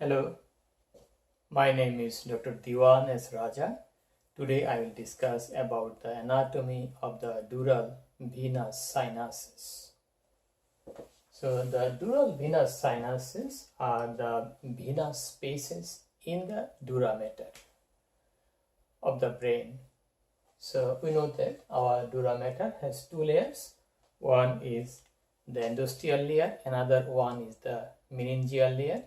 Hello, my name is Dr. Diwan S. Raja. Today I will discuss about the anatomy of the dural venous sinuses. So the dural venous sinuses are the venous spaces in the dura mater of the brain. So we know that our dura mater has two layers. One is the endosteal layer, another one is the meningeal layer.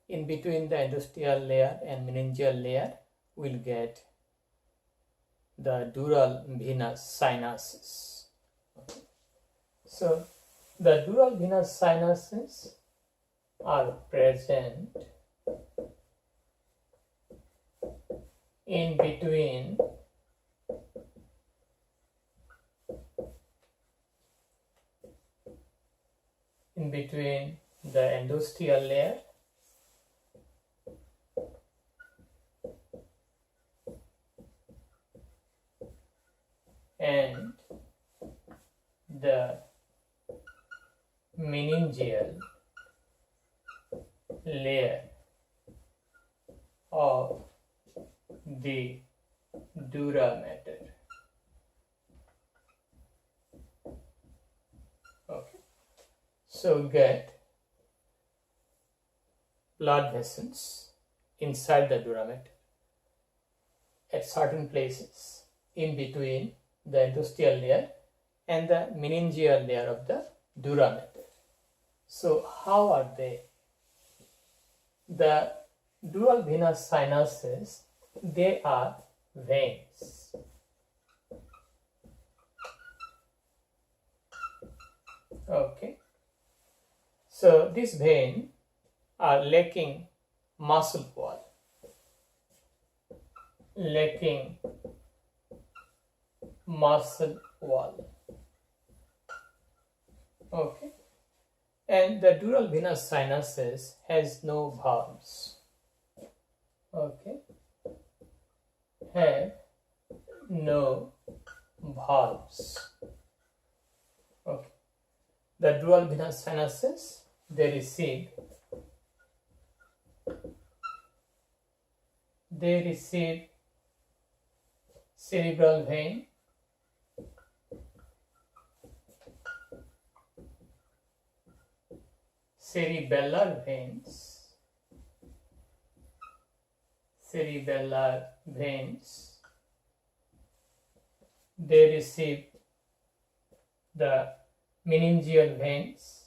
In between the endosteal layer and meningeal layer, we'll get the dural venous sinuses. Okay. So the dural venous sinuses are present in between the endosteal layer and the meningeal layer of the dura mater. Okay, so we get blood vessels inside the dura mater at certain places in between the endosteal layer and the meningeal layer of the dura mater. So how are they? The dural venous sinuses, they are veins. Okay. So these veins are lacking muscle wall, Okay, and the dural venous sinuses has no valves. Okay, have no valves. Okay, the dural venous sinuses, they receive cerebral vein, cerebellar veins, they receive the meningeal veins,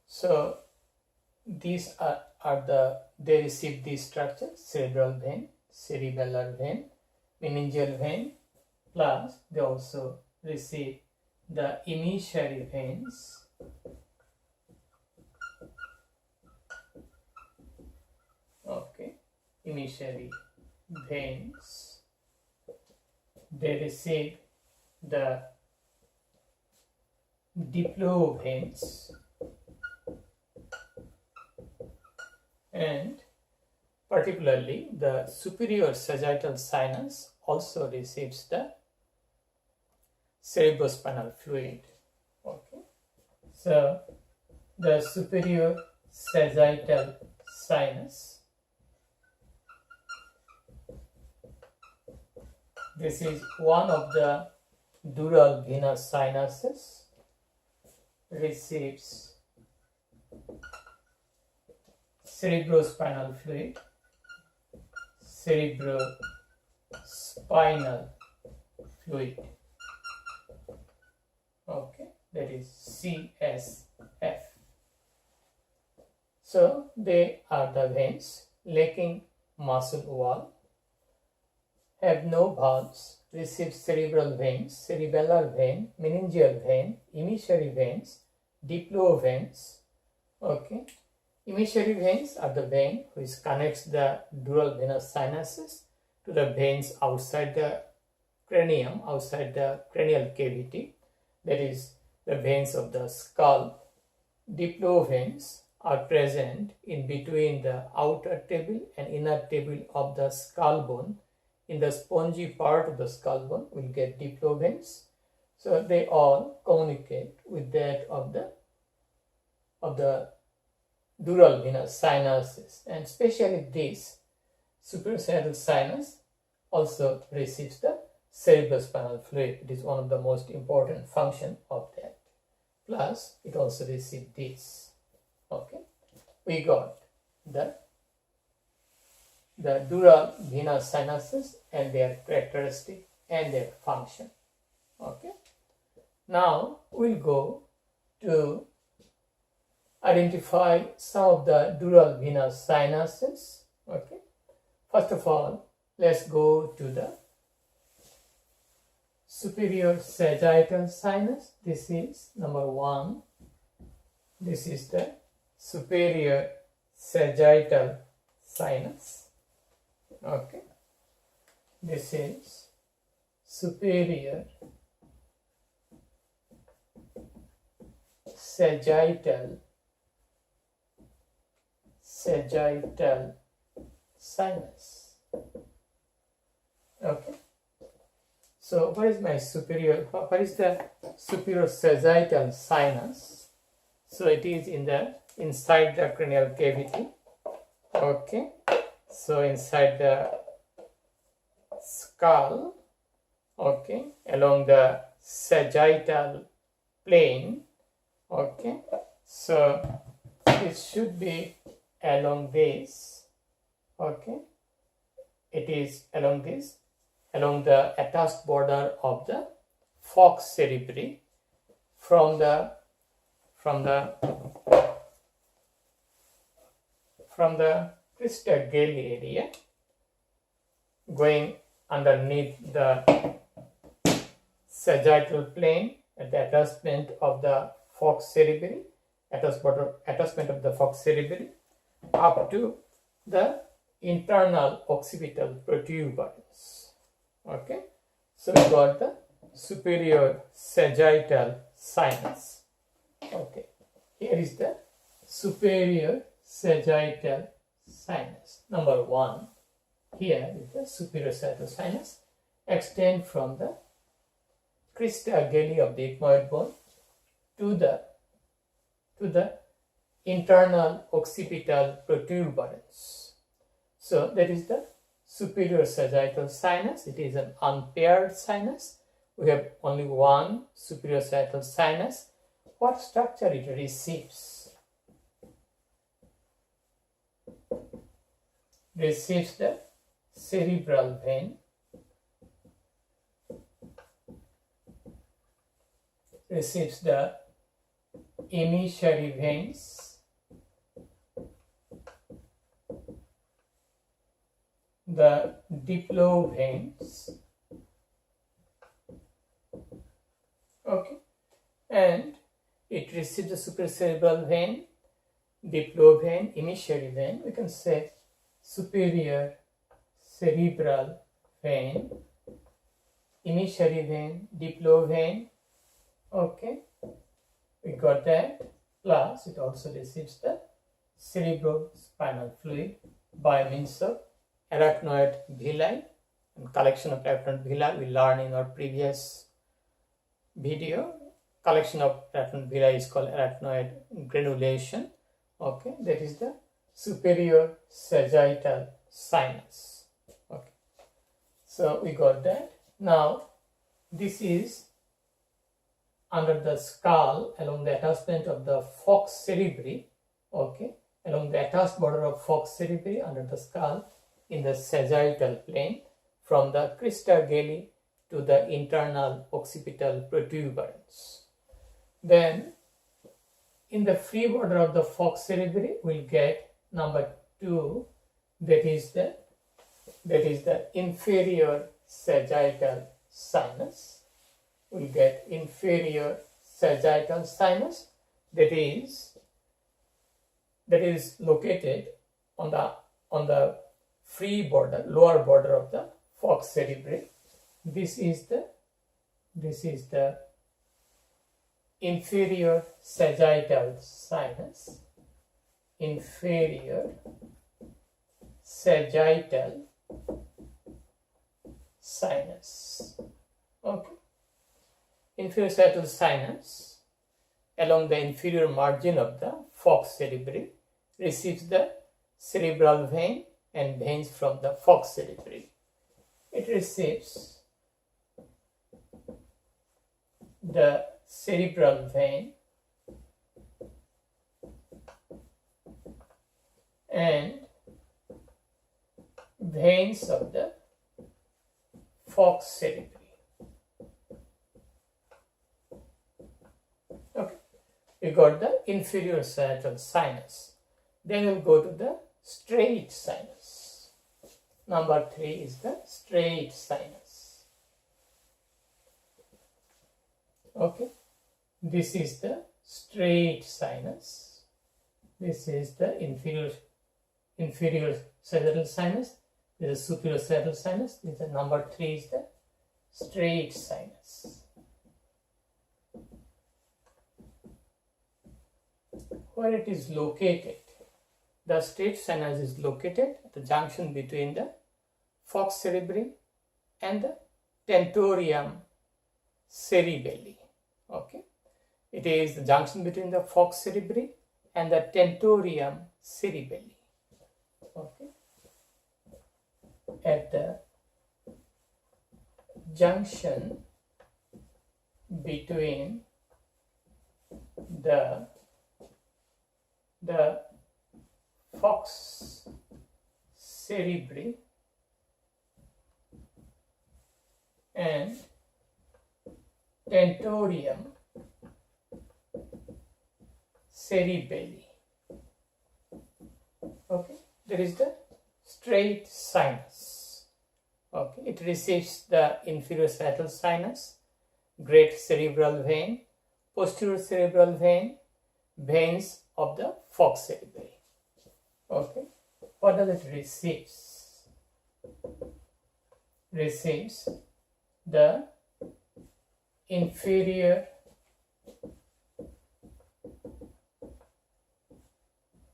so these they receive these structures: cerebral vein, cerebellar vein, meningeal vein, plus they also receive the emissary veins, emissary veins. They receive the diplo veins, and particularly the superior sagittal sinus also receives the cerebrospinal fluid. Okay, so the superior sagittal sinus, this is one of the dural venous sinuses, receives cerebrospinal fluid, okay, that is CSF. So they are the veins lacking muscle wall, have no valves, receive cerebral veins, cerebellar vein, meningeal vein, emissary veins, diplo veins. Okay, emissary veins are the vein which connects the dural venous sinuses to the veins outside the cranium, outside the cranial cavity, that is the veins of the skull. Diplo veins are present in between the outer table and inner table of the skull bone in the spongy part of the skull bone, we'll get diplo veins. So they all communicate with that of the dural venous sinuses, and especially this superior sagittal sinus also receives the cerebrospinal fluid. It is one of the most important function of that. Plus, it also receives this. Okay, we got the dural venous sinuses and their characteristic and their function. Okay, now we'll go to identify some of the dural venous sinuses. Okay, first of all, let's go to the superior sagittal sinus. This is number 1. This is the superior sagittal sinus. Okay, this is superior sagittal sinus. Okay, so what is my superior, what is the superior sagittal sinus? So it is inside the cranial cavity. Okay, so inside the skull. Okay, along the sagittal plane. Okay, so it should be along this. Okay, it is along this, along the attached border of the falx cerebri, from the crista galli area, going underneath the sagittal plane at the attachment of the falx cerebri, attachment of the falx cerebri, up to the internal occipital protuberance. Okay, so we got the superior sagittal sinus. Okay, here is the superior sagittal sinus. Number 1, here is the superior sagittal sinus, extend from the crista galli of the ethmoid bone to the internal occipital protuberance. So that is the superior sagittal sinus. It is an unpaired sinus. We have only one superior sagittal sinus. What structure it receives? Receives the cerebral vein, receives the emissary veins, the diplo veins. Okay, and it receives the supracerebral vein, diplo vein, emissary vein. We can say superior cerebral vein, emissary vein, diplo vein. Okay, we got that. Plus, it also receives the cerebrospinal fluid by means of arachnoid villi, and collection of arachnoid villi we learned in our previous video. Collection of arachnoid villi is called arachnoid granulation. Okay, that is the superior sagittal sinus. Okay, so we got that. Now this is under the skull, along the attachment of the falx cerebri. Okay, along the attached border of falx cerebri under the skull in the sagittal plane, from the crista galli to the internal occipital protuberance. Then in the free border of the falx cerebri we'll get number 2, that is the inferior sagittal sinus. We'll get inferior sagittal sinus, that is located on the free border, lower border of the falx cerebri. This is the inferior sagittal sinus, inferior sagittal sinus. Okay. Inferior sagittal sinus along the inferior margin of the falx cerebri receives the cerebral vein and veins from the falx cerebri. It receives the cerebral vein and veins of the falx cerebri. Okay, we got the inferior sagittal sinus. Then we'll go to the straight sinus. Number 3 is the straight sinus. Okay, this is the straight sinus. This is the inferior sagittal sinus. This is superior sagittal sinus. This is number 3 is the straight sinus. Where it is located? The straight sinus is located at the junction between the falx cerebri and the tentorium cerebelli. Okay, it is the junction between the falx cerebri and the tentorium cerebelli. Okay, at the junction between the falx cerebri and tentorium cerebelli. Okay, there is the straight sinus. Okay, it receives the inferior sagittal sinus, great cerebral vein, posterior cerebral vein, veins of the falx cerebri. Okay, what does it receive? Receives the inferior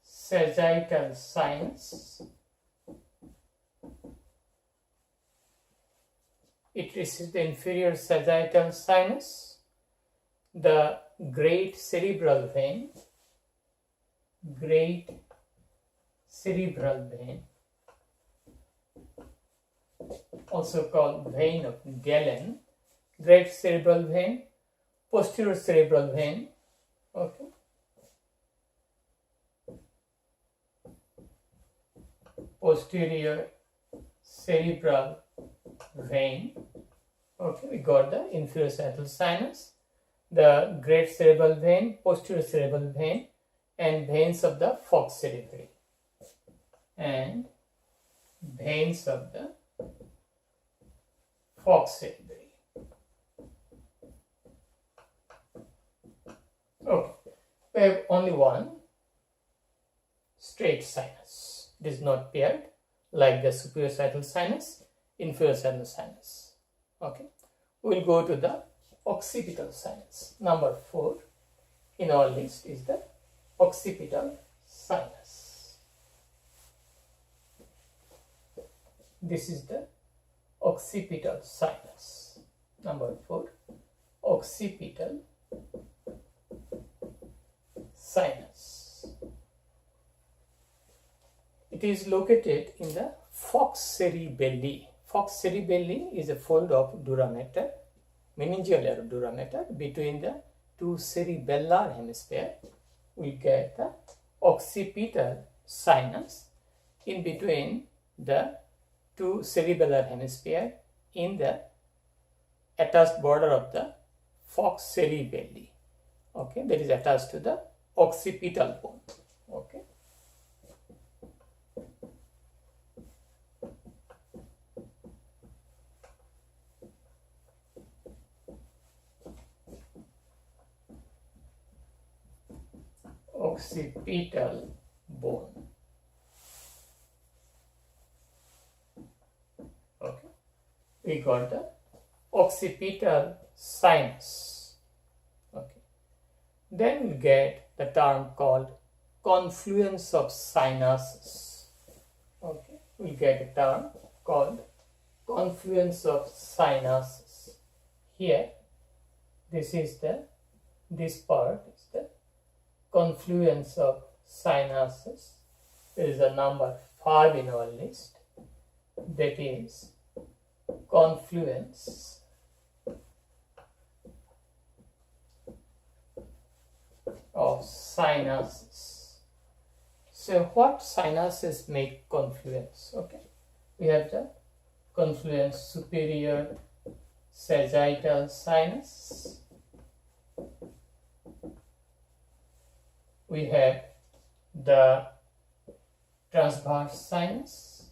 sagittal sinus. It receives the inferior sagittal sinus, the great cerebral vein, also called vein of Galen, great cerebral vein, posterior cerebral vein. Okay, posterior cerebral vein. Okay, we got the inferior sagittal sinus, the great cerebral vein, posterior cerebral vein, and veins of the falx cerebri and veins of the falx cerebri. Okay, we have only one straight sinus. It is not paired like the superior sagittal sinus, inferior sagittal sinus. Okay, we will go to the occipital sinus. Number 4 in our list is the occipital sinus. This is the occipital sinus. Number 4, occipital sinus. It is located in the falx cerebelli. Falx cerebelli is a fold of dura mater, meningeal layer of dura mater between the two cerebellar hemisphere. We get the occipital sinus in between the two cerebellar hemisphere in the attached border of the falx cerebelli. Okay, that is attached to the occipital bone. Okay, occipital bone. Okay, we got the occipital sinus. Okay, then we get the term called confluence of sinuses. Okay, we get a term called confluence of sinuses. Here, this part is the confluence of sinuses. There is a number 5 in our list, that is confluence of sinuses. So what sinuses make confluence? Okay, we have the confluence superior sagittal sinus, we have the transverse sinus,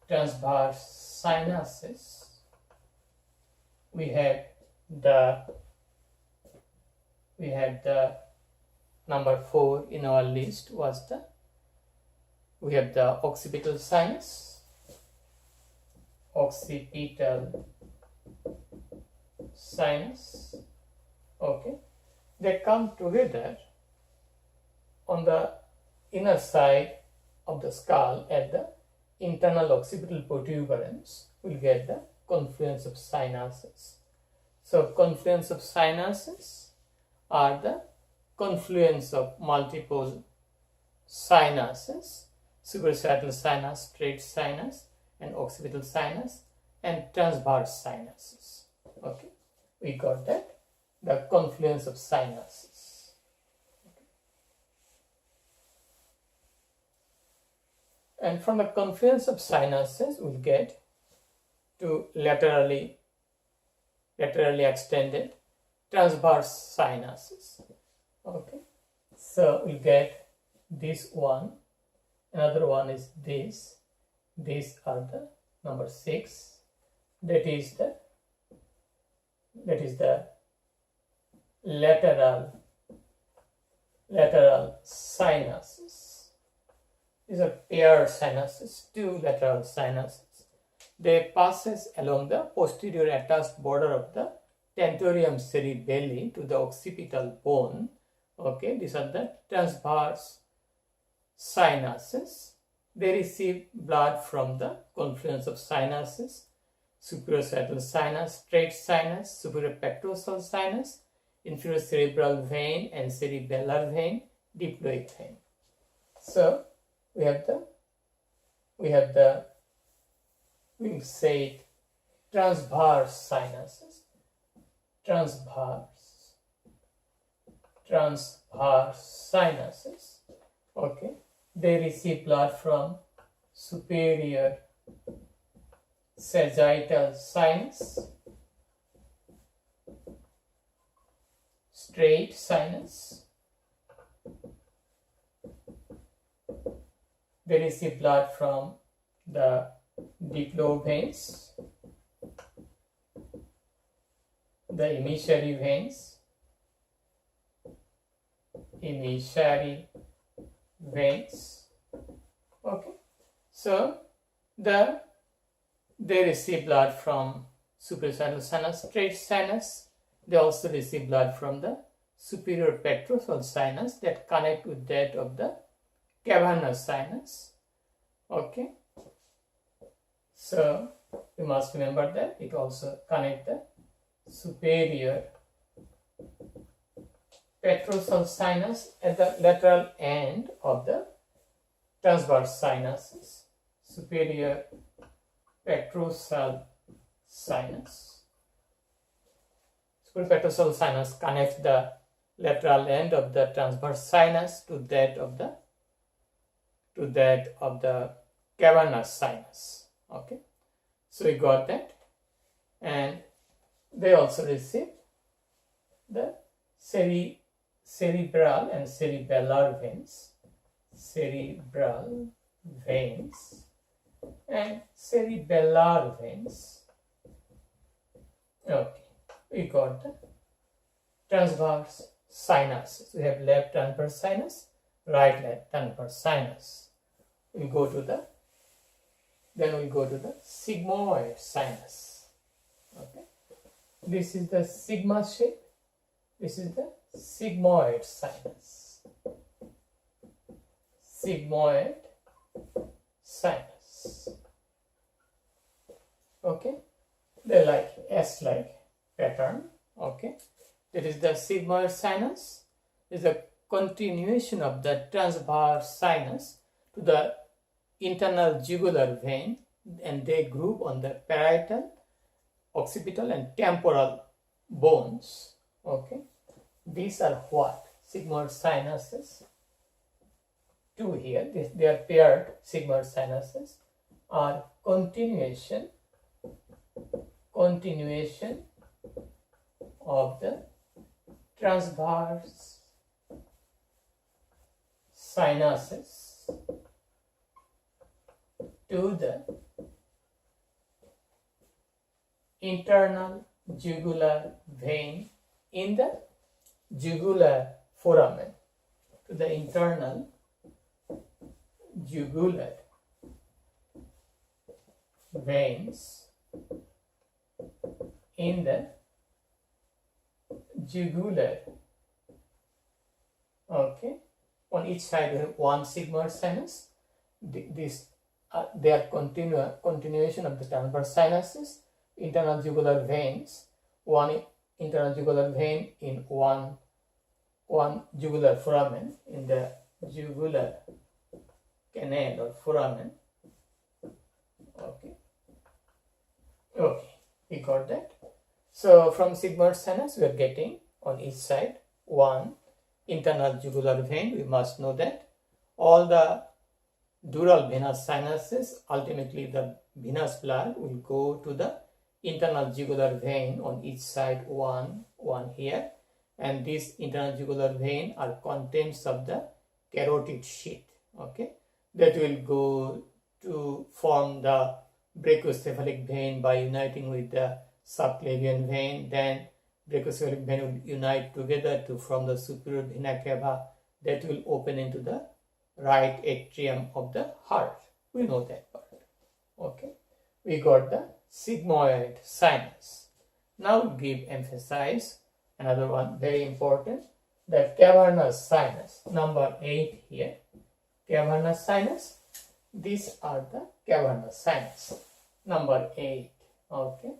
transverse sinuses, we have the number 4 in our list was we have the occipital sinus, occipital sinus. Okay, they come together on the inner side of the skull at the internal occipital protuberance. We'll get the confluence of sinuses. So confluence of sinuses are the confluence of multiple sinuses, suprasagittal sinus, straight sinus, and occipital sinus, and transverse sinuses. Okay, we got that, the confluence of sinuses. Okay. And from the confluence of sinuses, we'll get to laterally extended transverse sinuses. Okay, so we'll get this one, another one is this. These are the number 6. That is the lateral sinuses. These are paired sinuses, 2 lateral sinuses. They passes along the posterior attached border of the tentorium cerebelli to the occipital bone. Okay, these are the transverse sinuses. They receive blood from the confluence of sinuses, superior sagittal sinus, straight sinus, superior petrosal sinus, inferior cerebral vein and cerebellar vein, diploid vein. So we have the we'll say transverse sinuses, transverse sinuses. Okay, they receive blood from superior sagittal sinus, straight sinus. They receive blood from the diploid veins, the emissary veins, Okay, so they receive blood from suprasagittal sinus, straight sinus. They also receive blood from the superior petrosal sinus that connect with that of the cavernous sinus. Okay, so you must remember that it also connect the superior Petrosal sinus at the lateral end of the transverse sinuses, superior Petrosal sinus. Superior Petrosal sinus connects the lateral end of the transverse sinus to that of the cavernous sinus. Okay, so we got that, and they also receive the cerebral and cerebellar veins, cerebral veins and cerebellar veins. Okay, we got the transverse sinuses. We have left transverse sinus, right left transverse sinus. We go to the sigmoid sinus. Okay, this is the sigma shape. This is the sigmoid sinus. Sigmoid sinus. Okay, they're like S-like pattern. Okay, that is the sigmoid sinus. Is a continuation of the transverse sinus to the internal jugular vein, and they group on the parietal, occipital, and temporal bones. Okay, these are what? Sigmoid sinuses. Two here, they are paired sigmoid sinuses, are continuation of the transverse sinuses to the internal jugular vein in the jugular foramen, to the internal jugular veins in the jugular. Okay, on each side we have one sigmoid sinus. They are continuation of the transverse sinuses, internal jugular veins, one internal jugular vein in one jugular foramen, in the jugular canal or foramen. Okay, we got that. So from sigmoid sinus we are getting on each side one internal jugular vein. We must know that all the dural venous sinuses, ultimately the venous blood will go to the internal jugular vein on each side, one here, and this internal jugular vein are contents of the carotid sheath. Okay, that will go to form the brachiocephalic vein by uniting with the subclavian vein. Then brachiocephalic vein will unite together to form the superior vena cava that will open into the right atrium of the heart. We know that part. Okay, we got the sigmoid sinus. Now emphasize another one very important, the cavernous sinus, number 8 here. Cavernous sinus. These are the cavernous sinus, number 8. Okay,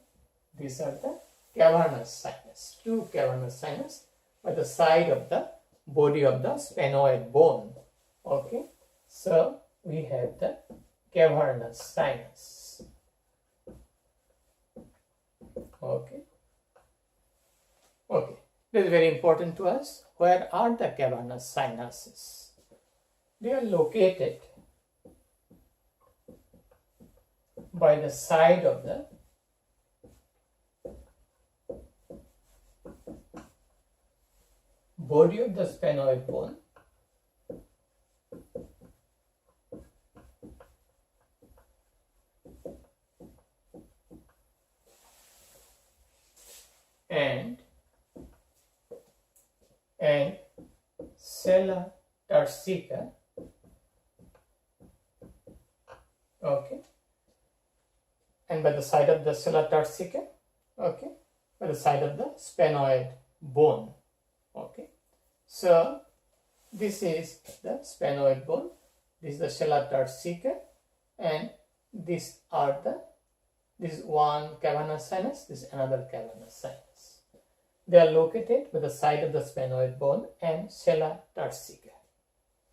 these are the cavernous sinus. Two cavernous sinus by the side of the body of the sphenoid bone. Okay, so we have the cavernous sinus. Okay, this is very important to us. Where are the cavernous sinuses? They are located by the side of the body of the sphenoid bone and sella turcica. Okay, and by the side of the sella turcica. Okay, by the side of the sphenoid bone. Okay, so this is the sphenoid bone, this is the sella turcica, and this is one cavernous sinus, this is another cavernous sinus. They are located by the side of the sphenoid bone and sella turcica.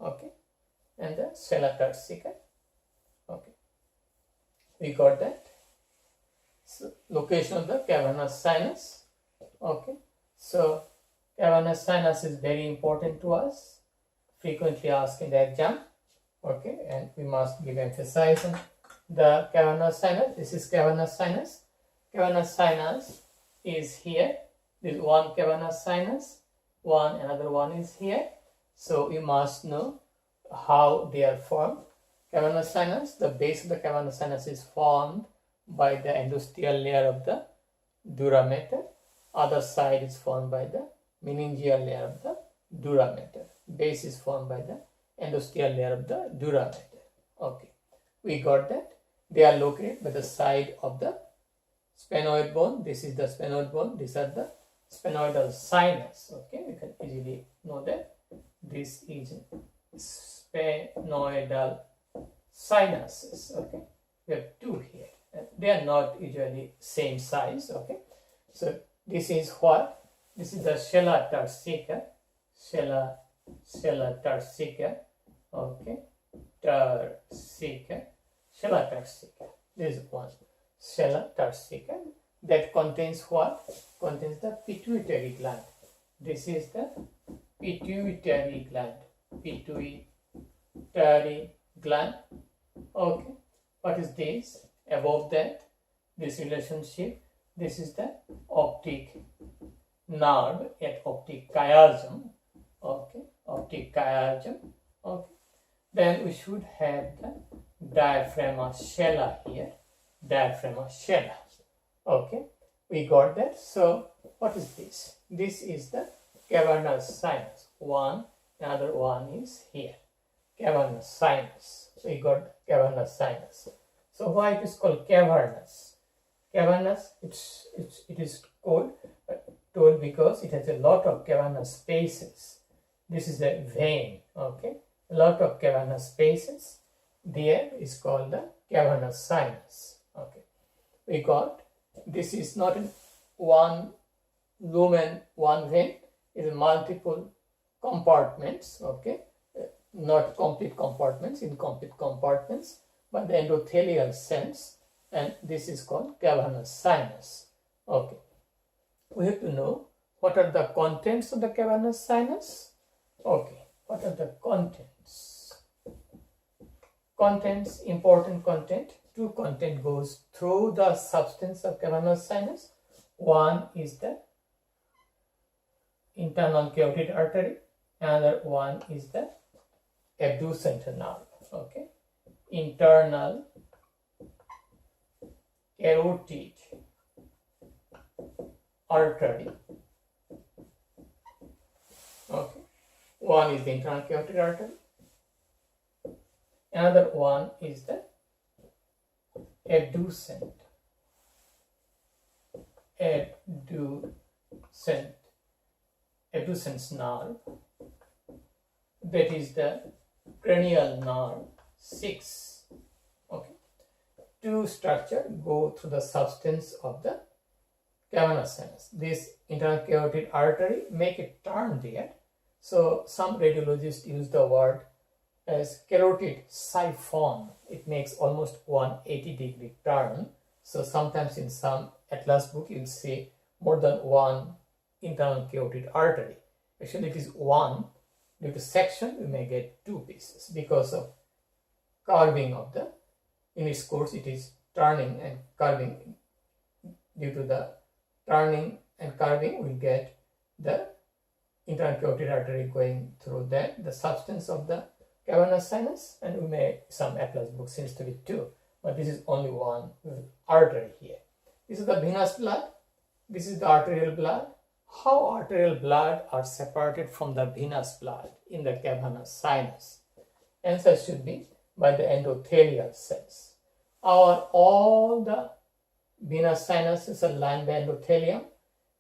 Okay, and the sella turcica. Okay, we got that. So location of the cavernous sinus. Okay, so cavernous sinus is very important to us, frequently asked in the exam. Okay, and we must give emphasis on the cavernous sinus. This is cavernous sinus. Cavernous sinus is here. This is one cavernous sinus, another one is here. So we must know how they are formed. Cavernous sinus, the base of the cavernous sinus is formed by the endosteal layer of the dura mater. Other side is formed by the meningeal layer of the dura mater. Base is formed by the endosteal layer of the dura mater. Okay, we got that. They are located by the side of the sphenoid bone. This is the sphenoid bone. These are the sphenoidal sinus. Okay, we can easily know that this is sphenoidal sinuses. Okay, we have two here, They are not usually same size. Okay, so this is what? This is the Scella turcica. Scella turcica. Okay, turcica. Scella turcica. This is one. Scella turcica. That contains what? Contains the pituitary gland. This is the pituitary gland. Pituitary gland. Okay. What is this? Above that, this relationship. This is the optic nerve at optic chiasm. Okay. Optic chiasm. Okay. Then we should have the diaphragma scella here. Diaphragma scella. Okay, we got that. So what is this? This is the cavernous sinus. One, another one is here. Cavernous sinus. So we got cavernous sinus. So why it is called cavernous? Cavernous, it is told because it has a lot of cavernous spaces. This is a vein. Okay, a lot of cavernous spaces. There is called the cavernous sinus. Okay, we got. This is not in one lumen, one vein. It is multiple compartments. Okay, not complete compartments, incomplete compartments, but the endothelial sense, and this is called cavernous sinus. Okay, we have to know what are the contents of the cavernous sinus. Okay, what are the contents? Contents, important content. Two content goes through the substance of cavernous sinus. One is the internal carotid artery, another one is the abducent nerve. Okay, internal carotid artery. Okay, one is the internal carotid artery, another one is the abducent nerve, that is the cranial nerve 6. Okay, two structures go through the substance of the cavernous sinus. This internal carotid artery make a turn there. So some radiologists use the word as carotid siphon. It makes almost 180-degree turn. So sometimes in some atlas book you'll see more than one internal carotid artery. Actually it is one. Due to section we may get two pieces because of curving of the, in its course it is turning and curving. Due to the turning and curving we get the internal carotid artery going through that, the substance of the cavernous sinus, and we may, some atlas book seems to be two, but this is only one artery here. This is the venous blood, this is the arterial blood. How arterial blood are separated from the venous blood in the cavernous sinus? Answer should be by the endothelial cells. All the venous sinuses are lined by endothelium.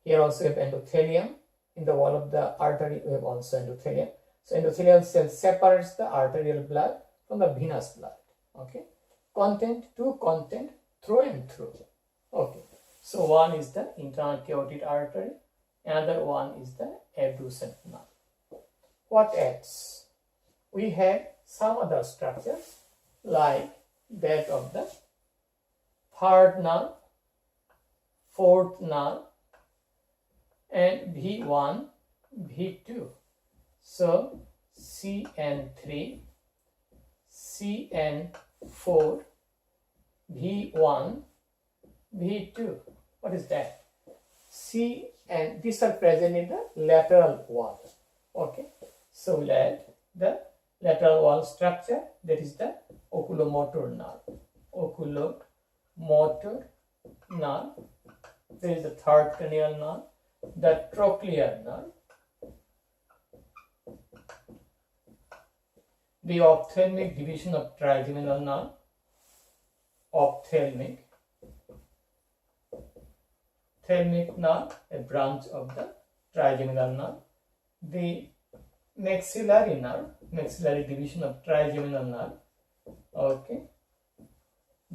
Here also we have endothelium. In the wall of the artery we have also endothelium. So endothelial cell separates the arterial blood from the venous blood. Okay. Content, two content, through and through. Okay. So one is the internal carotid artery, another one is the abducent nerve. What else? We have some other structures like that of the third nerve, fourth nerve, and V1, V2. So CN3, CN4, V1, V2. What is that? C and these are present in the lateral wall. Okay. So we'll add the lateral wall structure, that is the oculomotor nerve. Oculomotor nerve. There is the third cranial nerve, the trochlear nerve, the ophthalmic division of trigeminal nerve, ophthalmic nerve, a branch of the trigeminal nerve, the maxillary nerve, maxillary division of trigeminal nerve, okay,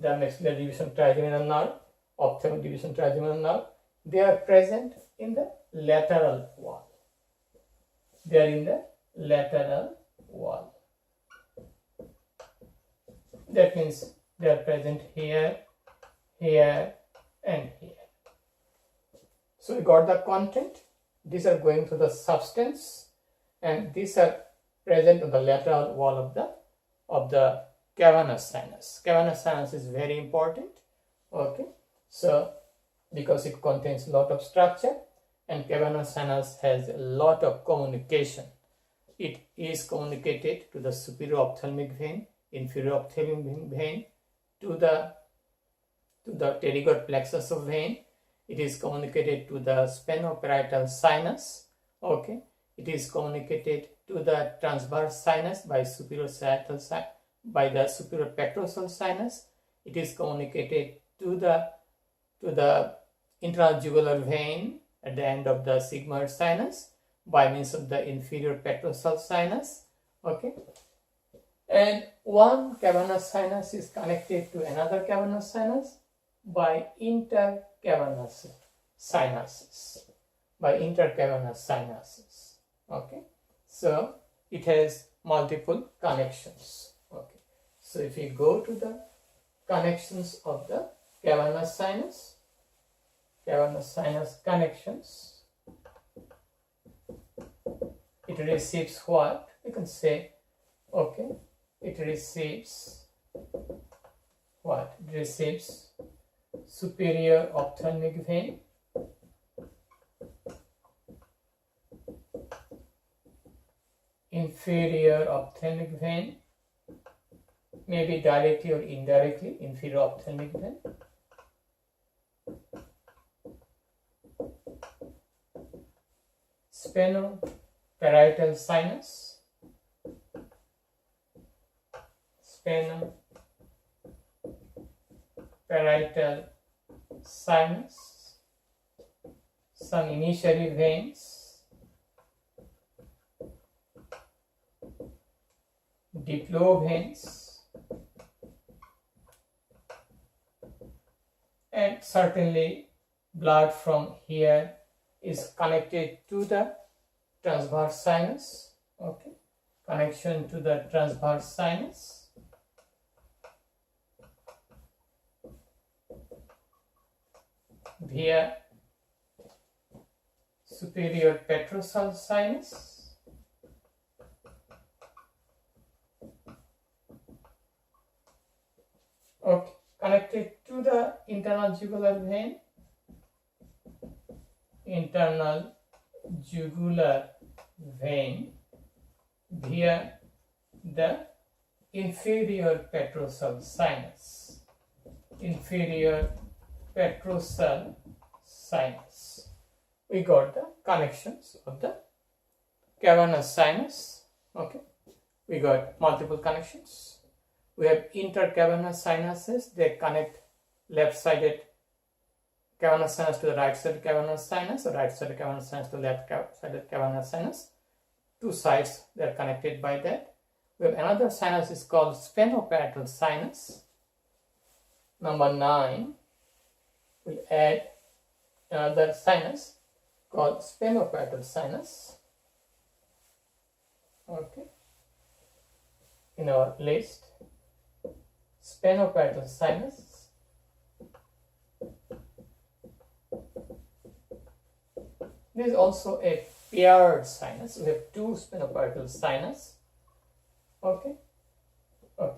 the maxillary division trigeminal nerve, ophthalmic division trigeminal nerve, they are present in the lateral wall. They are in the lateral wall. That means they are present here, here, and here. So we got the content. These are going through the substance, and these are present on the lateral wall of the cavernous sinus. Cavernous sinus is very important. Okay, so because it contains a lot of structure, and cavernous sinus has a lot of communication. It is communicated to the superior ophthalmic vein, inferior ophthalmic vein, to the pterygoid plexus of vein. It is communicated to the Sphenoparietal sinus. Okay, it is communicated to the transverse sinus by superior sagittal by the superior petrosal sinus. It is communicated to the internal jugular vein at the end of the sigmoid sinus by means of the inferior petrosal sinus. Okay, and one cavernous sinus is connected to another cavernous sinus by intercavernous sinuses. Okay, so it has multiple connections. Okay, so if you go to the connections of the cavernous sinus connections, it receives what? You can say, okay, it receives what? It receives superior ophthalmic vein, inferior ophthalmic vein, maybe directly or indirectly, inferior ophthalmic vein, Sphenoparietal sinus, Sphenoparietal sinus, some initially veins, diplo veins, and certainly blood from here is connected to the transverse sinus. Okay, connection to the transverse sinus. Via superior Petrosal sinus, okay, connected to the internal jugular vein, via the inferior Petrosal sinus, We got the connections of the cavernous sinus. Okay, we got multiple connections. We have intercavernous sinuses. They connect left-sided cavernous sinus to the right-sided cavernous sinus, or right-sided cavernous sinus to left-sided cavernous sinus. Two sides, they are connected by that. We have another sinus is called Sphenoparietal sinus. Number 9, we'll add another sinus called Sphenoparietal sinus. Okay, in our list, Sphenoparietal sinus. There is also a paired sinus. We have two Sphenoparietal sinus. Okay,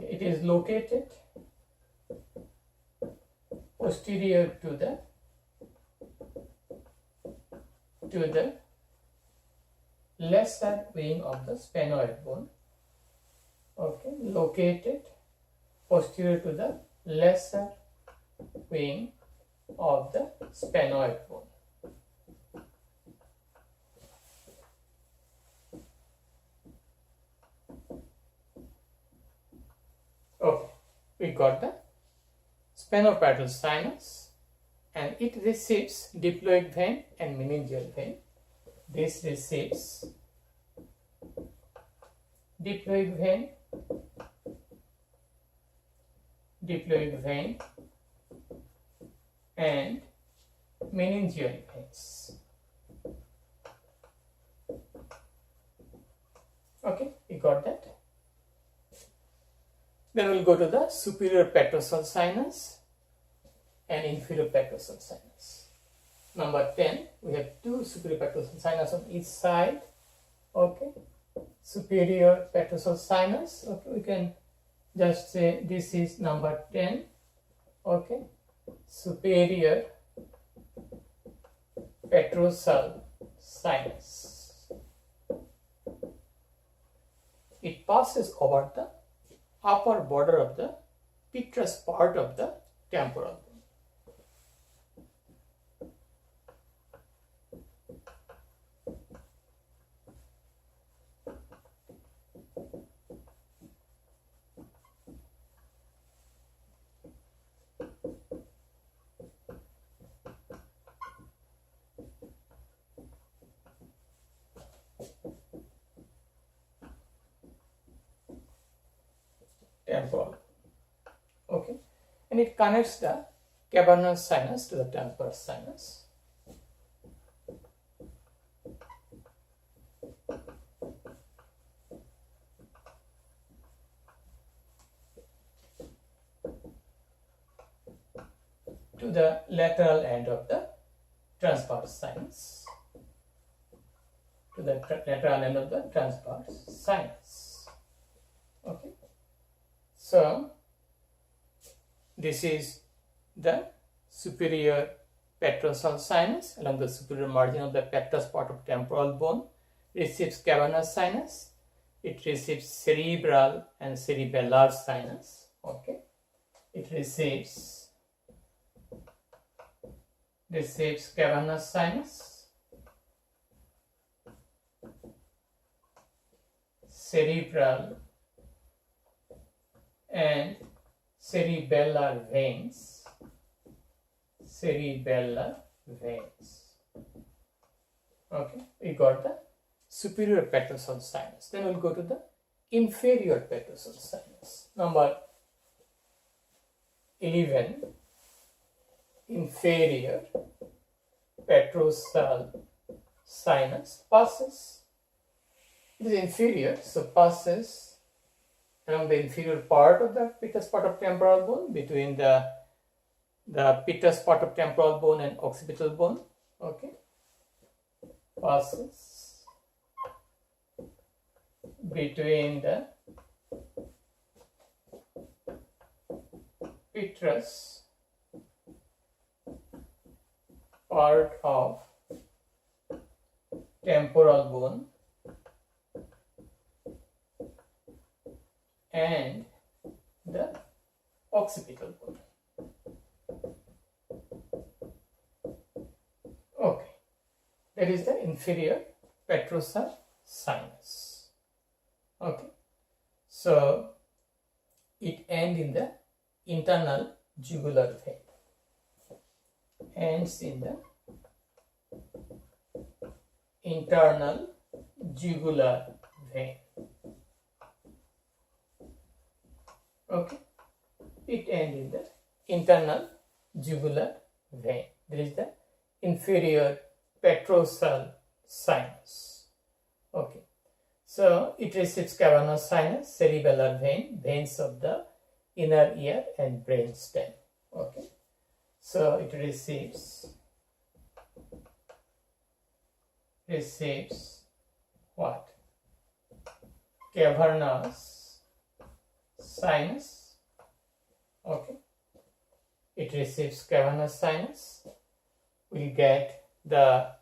it is located posterior to the lesser wing of the sphenoid bone. Okay, located posterior to the lesser wing of the sphenoid bone. Okay, we got the Sphenoparietal sinus, and it receives diploid vein and meningeal vein. This receives diploid vein, diploic vein and meningeal veins. Okay, you got that? Then we'll go to the superior petrosal sinus and inferior petrosal sinus. Number 10, we have two superior petrosal sinus on each side. Okay, superior petrosal sinus. Okay, we can just say this is number 10. Okay, superior petrosal sinus. It passes over the upper border of the petrous part of the temporal bone. Temporal. Okay, and it connects the cavernous sinus to the transverse sinus. To the lateral end of the transverse sinus. To the lateral end of the transverse sinus. Okay. So, this is the superior petrosal sinus along the superior margin of the petrous part of temporal bone. Receives cavernous sinus. It receives cerebral and cerebellar sinus. Okay, it receives cavernous sinus, cerebral and cerebellar veins. Okay, we got the superior petrosal sinus. Then we'll go to the inferior petrosal sinus. Number 11, inferior petrosal sinus passes. It is inferior, so passes along the inferior part of the petrous part of temporal bone, between the petrous part of temporal bone and occipital bone. Okay, passes between the petrous part of temporal bone and the occipital bone. Okay, that is the inferior petrosal sinus. Okay, so it ends in the internal jugular vein. Ends in the internal jugular vein. Okay, it ends in the internal jugular vein. There is the inferior petrosal sinus. Okay, so it receives cavernous sinus, cerebellar vein, veins of the inner ear and brain stem. Okay, so it receives what? Cavernous sinus. Okay, it receives cavernous sinus. We get the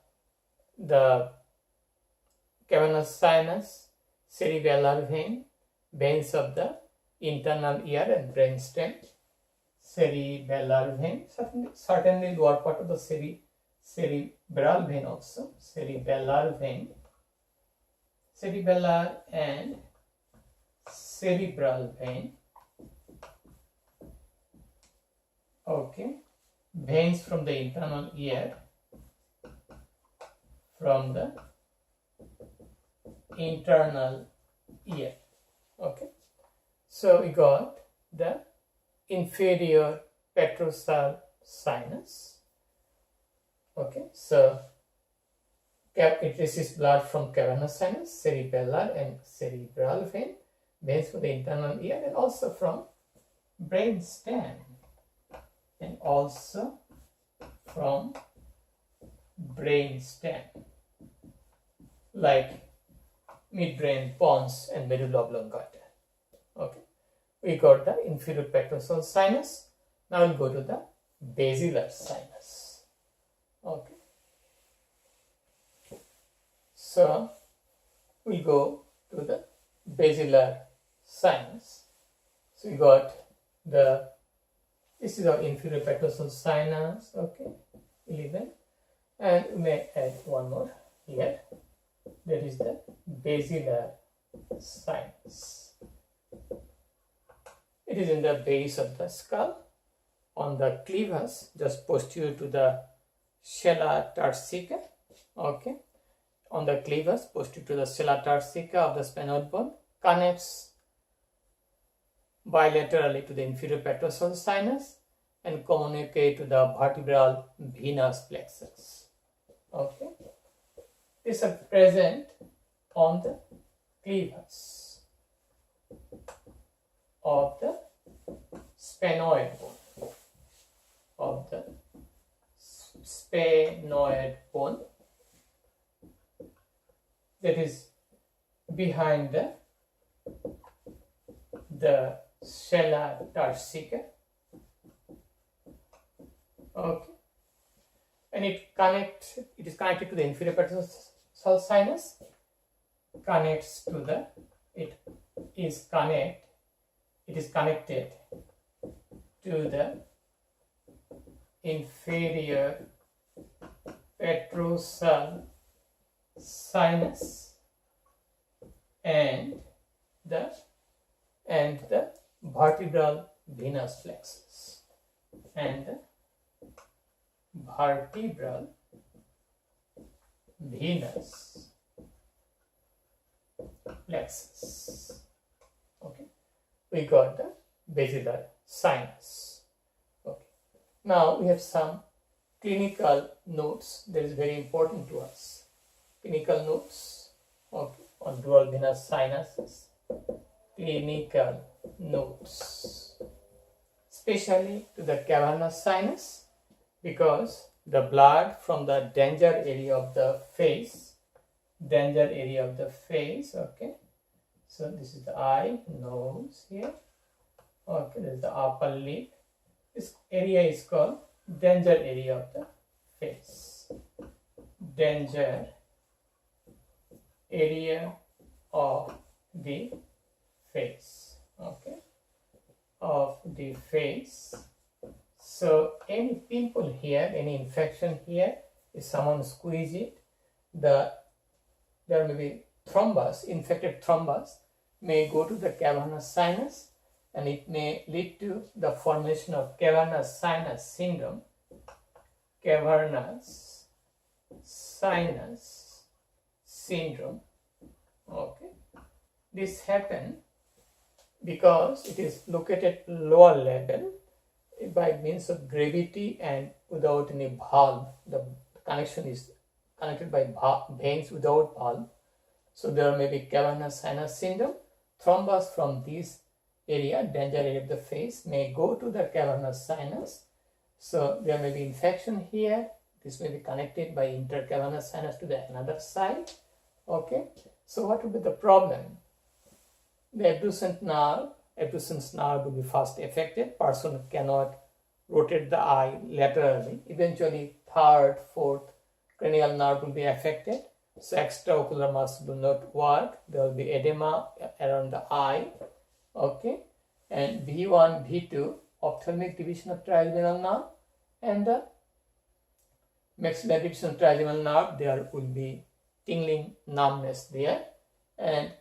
cavernous sinus, cerebellar vein, veins of the internal ear and brain stem, cerebellar vein, certainly lower part of the cerebral vein also, cerebellar vein, cerebellar and cerebral vein. Okay, veins from the internal ear, from the internal ear. Okay, so we got the inferior Petrosal sinus. Okay, so it receives blood from cavernous sinus, cerebellar and cerebral veins for the internal ear, and also from brain stem, and also from brain stem, like midbrain, pons, and medulla oblongata. Okay, we got the inferior Petrosal sinus. Now we'll go to the basilar sinus. Okay, so we'll go to the basilar sinus. So we got this is our inferior Petrosal sinus. Okay, 11, and we may add one more here. That is the basilar sinus. It is in the base of the skull, on the clevus, just posterior to the sella tarsica. Okay, on the clevus, posterior to the sella tarsica of the sphenoid bone, connects bilaterally to the inferior Petrosal sinus and communicate to the vertebral venous plexus. Okay, these are present on the clevus of the sphenoid bone, that is behind the sella tarsica. Okay, and it is connected to the inferior Petrosal sinus, it is connected to the inferior Petrosal sinus and the vertebral venous plexus, and the vertebral venous plexus. Okay, we got the basilar sinus. Okay, now we have some clinical notes that is very important to us. Clinical notes, okay, on dural venous sinuses. Clinical notes, especially to the cavernous sinus, because the blood from the danger area of the face, okay, so this is the eye, nose here, okay, this is the upper lip. This area is called danger area of the face, danger area of the face, okay, of the face. So any pimple here, any infection here, if someone squeeze it, there may be thrombus, infected thrombus may go to the cavernous sinus, and it may lead to the formation of cavernous sinus syndrome. Cavernous sinus syndrome. Okay, this happens because it is located lower level by means of gravity and without any valve. The connection is connected by veins without valve. So there may be cavernous sinus syndrome. Thrombus from this area, danger area of the face, may go to the cavernous sinus. So there may be infection here. This may be connected by intercavernous sinus to the another side. Okay, so what would be the problem? The abducens nerve will be first affected. Person cannot rotate the eye laterally. Eventually, third, fourth cranial nerve will be affected. So extraocular muscle will not work. There will be edema around the eye. Okay, and V1, V2, ophthalmic division of trigeminal nerve, and the maxillary division of trigeminal nerve, there will be tingling, numbness there, and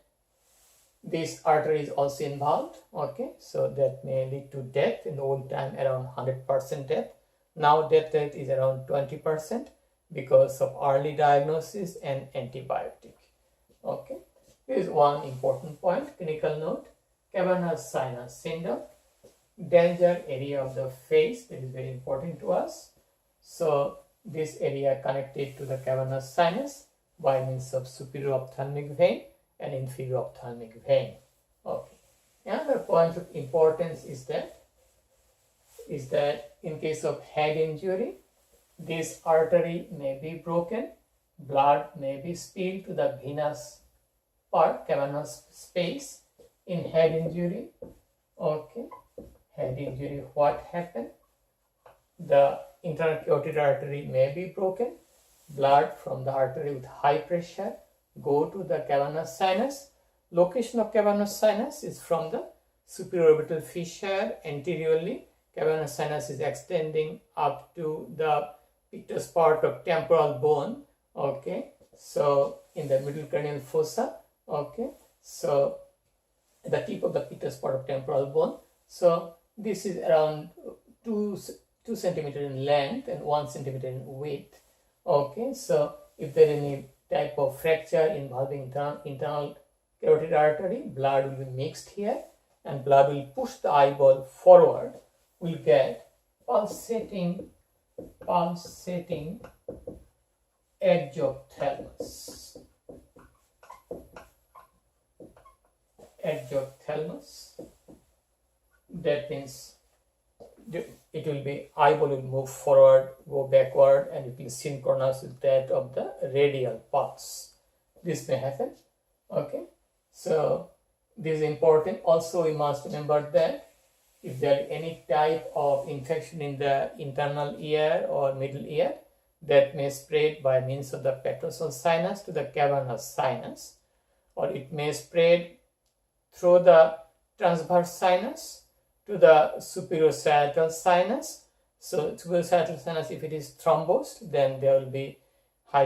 this artery is also involved. Okay, so that may lead to death. In the old time, around 100% death. Now death rate is around 20% because of early diagnosis and antibiotic. Okay, this is one important point. Clinical note: cavernous sinus syndrome. danger area of the face that is very important to us. So this area connected to the cavernous sinus by means of superior ophthalmic vein and inferior ophthalmic vein. Okay. Another point of importance is that in case of head injury, this artery may be broken, blood may be spilled to the venous part, cavernous space in head injury. Okay, head injury, what happened? The internal carotid artery may be broken, blood from the artery with high pressure go to the cavernous sinus. Location of cavernous sinus is from the superior orbital fissure anteriorly. Cavernous sinus is extending up to the pictus part of temporal bone. Okay, so in the middle cranial fossa. Okay, so the tip of the pictus part of temporal bone. So this is around 2 centimeter in length and 1 centimeter in width. Okay, so if there is any type of fracture involving internal carotid artery, blood will be mixed here and blood will push the eyeball forward. We'll get pulsating exophthalmos. That means it will be, eyeball will move forward, go backward, and it will synchronize with that of the radial pulse. This may happen. Okay, so this is important. Also, we must remember that if there is any type of infection in the internal ear or middle ear, that may spread by means of the Petrosal sinus to the cavernous sinus, or it may spread through the transverse sinus to the superior sagittal sinus. So superior sagittal sinus, if it is thrombosed, then there will be high